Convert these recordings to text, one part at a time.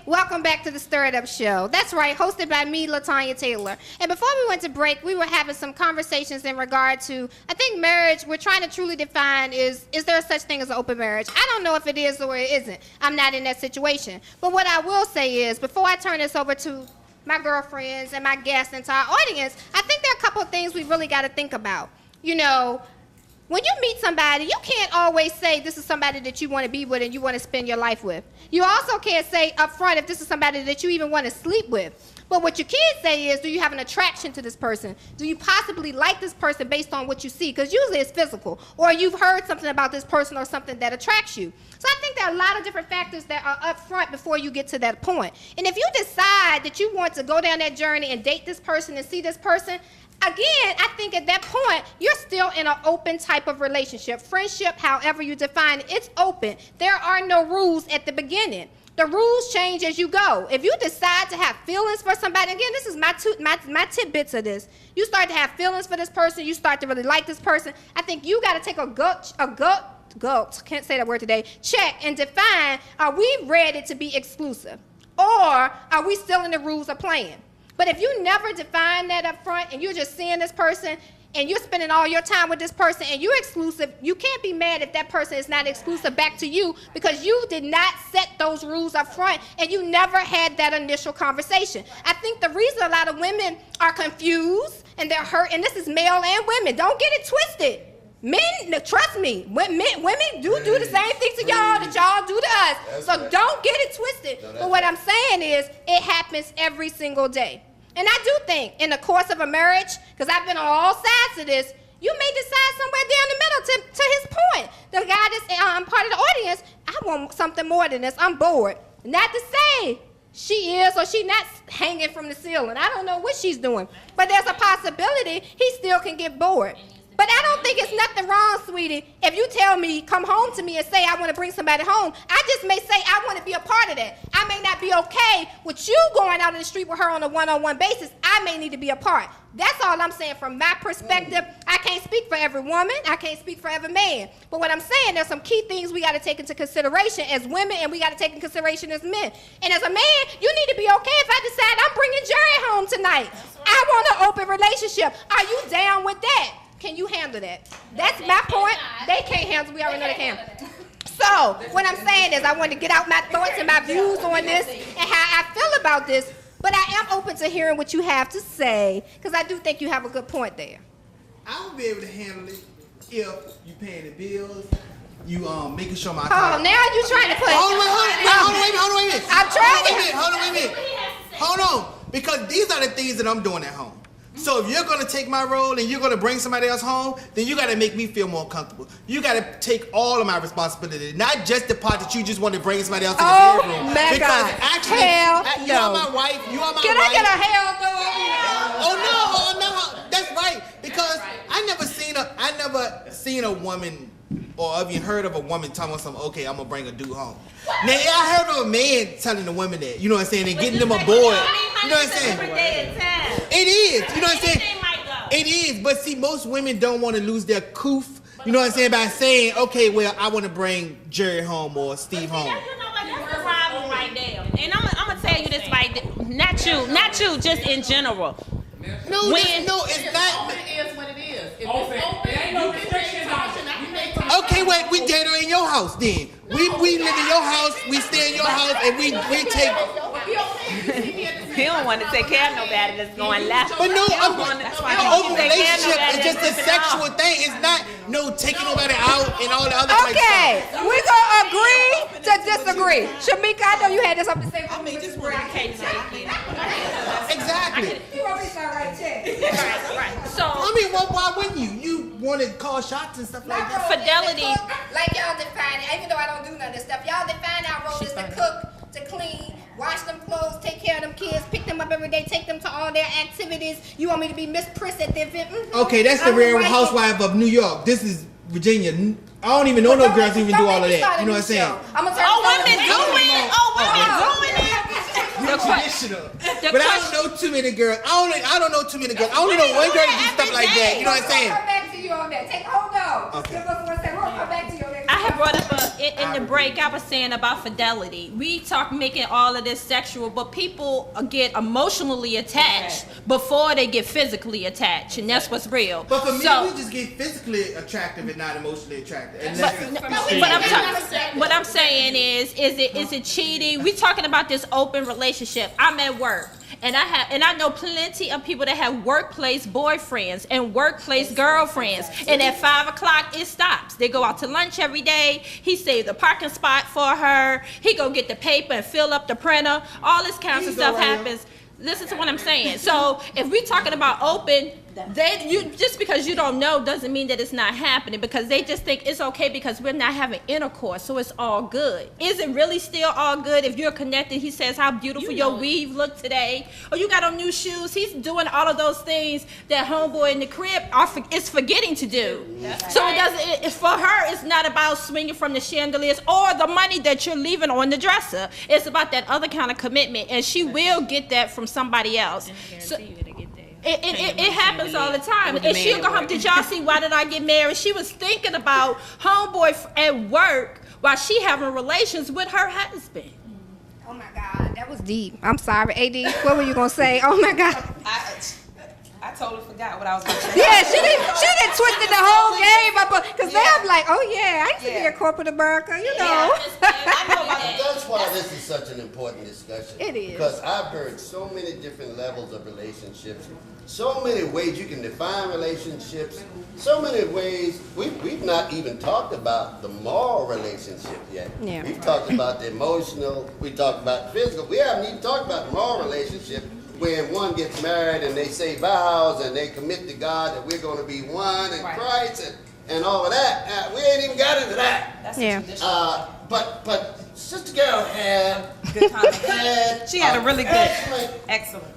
Welcome back to the Stir It Up Show. That's right, hosted by me, LaTanya Taylor. And before we went to break, we were having some conversations in regard to, I think marriage, we're trying to truly define is there such thing as an open marriage? I don't know if it is or it isn't. I'm not in that situation. But what I will say is, before I turn this over to my girlfriends and my guests and to our audience, I think there are a couple of things we really got to think about. You know, when you meet somebody, you can't always say this is somebody that you want to be with and you want to spend your life with. You also can't say up front if this is somebody that you even want to sleep with. But what you can say is, do you have an attraction to this person? Do you possibly like this person based on what you see? Because usually it's physical. Or you've heard something about this person or something that attracts you. So I think there are a lot of different factors that are up front before you get to that point. And if you decide that you want to go down that journey and date this person and see this person, again, I think at that point, you're still in an open type of relationship. Friendship, however you define it, it's open. There are no rules at the beginning. The rules change as you go. If you decide to have feelings for somebody, again, this is my tidbits of this. You start to have feelings for this person, you start to really like this person, I think you got to take a gut, can't say that word today, check and define, are we ready to be exclusive? Or are we still in the rules of playing? But if you never define that up front and you're just seeing this person and you're spending all your time with this person and you're exclusive, you can't be mad if that person is not exclusive back to you because you did not set those rules up front and you never had that initial conversation. I think the reason a lot of women are confused and they're hurt, and this is male and women, don't get it twisted. Men, trust me, women do the same thing to y'all that y'all do to us. So don't get it twisted. But what I'm saying is it happens every single day. And I do think in the course of a marriage, because I've been on all sides of this, you may decide somewhere down the middle to his point. The guy that's part of the audience, I want something more than this. I'm bored. Not to say she is or she not hanging from the ceiling. I don't know what she's doing. But there's a possibility he still can get bored. But I don't think it's nothing wrong, sweetie, if you tell me, come home to me and say I want to bring somebody home. I just may say I want to be a part of that. I may not be okay with you going out in the street with her on a one-on-one basis. I may need to be a part. That's all I'm saying from my perspective. I can't speak for every woman. I can't speak for every man. But what I'm saying, there's some key things we got to take into consideration as women and we got to take into consideration as men. And as a man, you need to be okay if I decide I'm bringing Jerry home tonight. I want an open relationship. Are you down with that? Can you handle that? That's my point. They can't handle it. We already know they can't. So what I'm saying is I want to get out my thoughts and my views on this and how I feel about this. But I am open to hearing what you have to say because I do think you have a good point there. I would be able to handle it if you paying the bills, you making sure my car. Oh, now you trying to put. Hold on, wait a minute. I'm trying to. Hold on, because these are the things that I'm doing at home. So if you're going to take my role and you're going to bring somebody else home, then you got to make me feel more comfortable. You got to take all of my responsibility, not just the part that you just want to bring somebody else in the bedroom. Because actually, you are my wife. You are my wife. Can I get a hell no? Oh no, that's right. Because I never seen a woman or have you heard of a woman telling something, okay, I'm going to bring a dude home. Now, I heard of a man telling the women that, you know what I'm saying, and getting them aboard. You know what I'm saying? It is, you know what I'm saying? It is, but see, most women don't want to lose their coof, you know what I'm saying, by saying, okay, well, I want to bring Jerry home or Steve home. You know what, that's the problem right there. And I'm going to tell you this right there. Not you, just in general. No, it's not. It is what it is. If it's open, there ain't no restrictions on it. Okay, wait, we date her in your house then. We live in your house, we stay in your house, and we take. He don't want to take care of nobody that's going left. But no, open relationship is just a sexual thing. It's not taking nobody out and all the other type stuff. Okay, we're going to agree to disagree. Shamika, I know you had something to say. I mean, just where I can't take it. Exactly. You want me to start right check. Right. So I mean, why wouldn't you? You want to call shots and stuff like that. Fidelity. Like y'all define it, even though I don't do none of this stuff, y'all define our role is to cook, to clean, wash them clothes, take care of them kids, pick them up every day, take them to all their activities. You want me to be Miss Pris at the event? Okay, that's the Real Housewife of New York. This is Virginia. I don't even know no girls even do all of that. You know what I'm saying? Women doing it. Traditional. But I don't know too many girls. I don't know too many girls. I only know one girl that do stuff like that. You know what I'm saying? We'll come back to you on that. Hold on. Okay. Give us 1 second. We'll come back to you on that. I have brought up an in the break, I was saying about fidelity. We talk making all of this sexual, but people get emotionally attached before they get physically attached, and that's what's real. But for me, we just get physically attractive and not emotionally attractive. And what I'm saying is it cheating? We talking about this open relationship. I'm at work. And I know plenty of people that have workplace boyfriends and workplace girlfriends. And at 5 o'clock, it stops. They go out to lunch every day. He saved the parking spot for her. He go get the paper and fill up the printer. All this kind of stuff happens. Listen to what I'm saying. So if we're talking about open, just because you don't know doesn't mean that it's not happening, because they just think it's okay because we're not having intercourse, so it's all good. Is it really still all good if you're connected? He says how beautiful your weave looked today, or you got on new shoes. He's doing all of those things that homeboy in the crib is forgetting to do. So it doesn't. For her, it's not about swinging from the chandeliers or the money that you're leaving on the dresser. It's about that other kind of commitment, and she will get that from somebody else. So, it happens all the time. And she'll go home. Did y'all see Why Did I Get Married? She was thinking about homeboy at work while she having relations with her husband. Oh my God, that was deep. I'm sorry, AD. What were you gonna say? Oh my God. I totally forgot what I was gonna say. Yeah, she did twisted the whole game up because they're like, oh yeah, I used to be a corporate America, you know. That's why this is such an important discussion. It is. Because I've heard so many different levels of relationships, so many ways you can define relationships, so many ways. We've not even talked about the moral relationship yet. Yeah. We've talked about the emotional, we talked about the physical. We haven't even talked about the moral relationship, when one gets married and they say vows and they commit to God that we're going to be one in Christ and all of that. We ain't even got into that. That's But Sister Carol had good time. She had a really good, excellent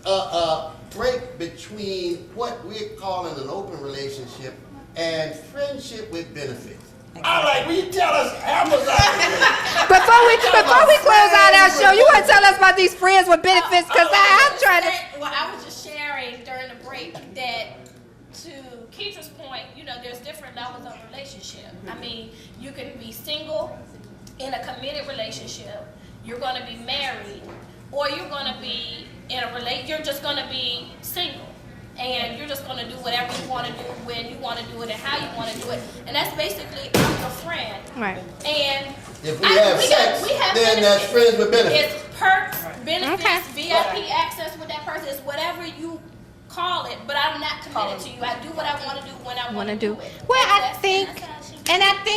break between what we're calling an open relationship and friendship with benefits. I like when you tell us Amazon. Before we close out our show, you want to tell us about these friends with benefits? Because I'm trying to. Well, I was just sharing during the break that, to Keisha's point, there's different levels of relationship. I mean, you can be single in a committed relationship. You're going to be married, or you're going to be in a you're just going to be single. And you're just going to do whatever you want to do, when you want to do it, and how you want to do it. And that's basically, I'm your friend. Right. And if we have sex, then that's friends with benefits. It's perks, benefits, VIP access with that person. It's whatever you call it, but I'm not committed to you. I do what I want to do when I want to do it. Well, I think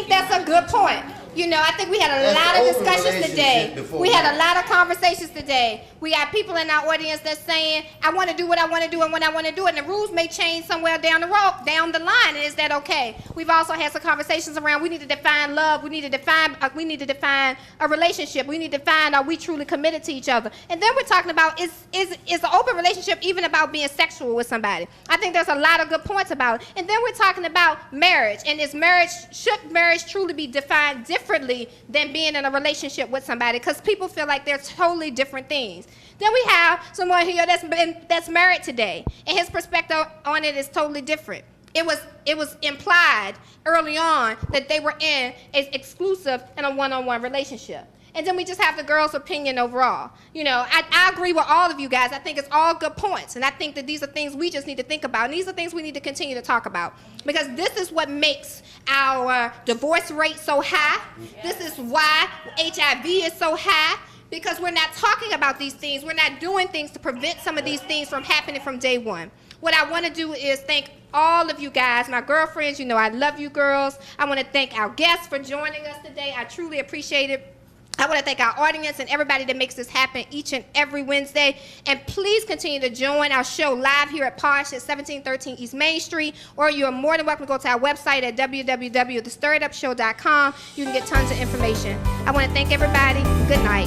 that's a good point. I think we had a lot of discussions today. We had a lot of conversations today. We got people in our audience that's saying, I want to do what I want to do and when I want to do it. And the rules may change somewhere down the road, down the line. And is that okay? We've also had some conversations around, we need to define love. We need to define a relationship. We need to define, are we truly committed to each other? And then we're talking about, is an open relationship even about being sexual with somebody? I think there's a lot of good points about it. And then we're talking about marriage. And should marriage truly be defined differently than being in a relationship with somebody? Because people feel like they're totally different things. Then we have someone here that's married today, and his perspective on it is totally different. It was implied early on that they were in an exclusive and a one-on-one relationship. And then we just have the girl's opinion overall. I agree with all of you guys. I think it's all good points. And I think that these are things we just need to think about. And these are things we need to continue to talk about. Because this is what makes our divorce rate so high. This is why HIV is so high. Because we're not talking about these things. We're not doing things to prevent some of these things from happening from day one. What I want to do is thank all of you guys, my girlfriends. I love you girls. I want to thank our guests for joining us today. I truly appreciate it. I want to thank our audience and everybody that makes this happen each and every Wednesday. And please continue to join our show live here at Posh at 1713 East Main Street. Or you are more than welcome to go to our website at www.thestirritupshow.com. You can get tons of information. I want to thank everybody. Good night.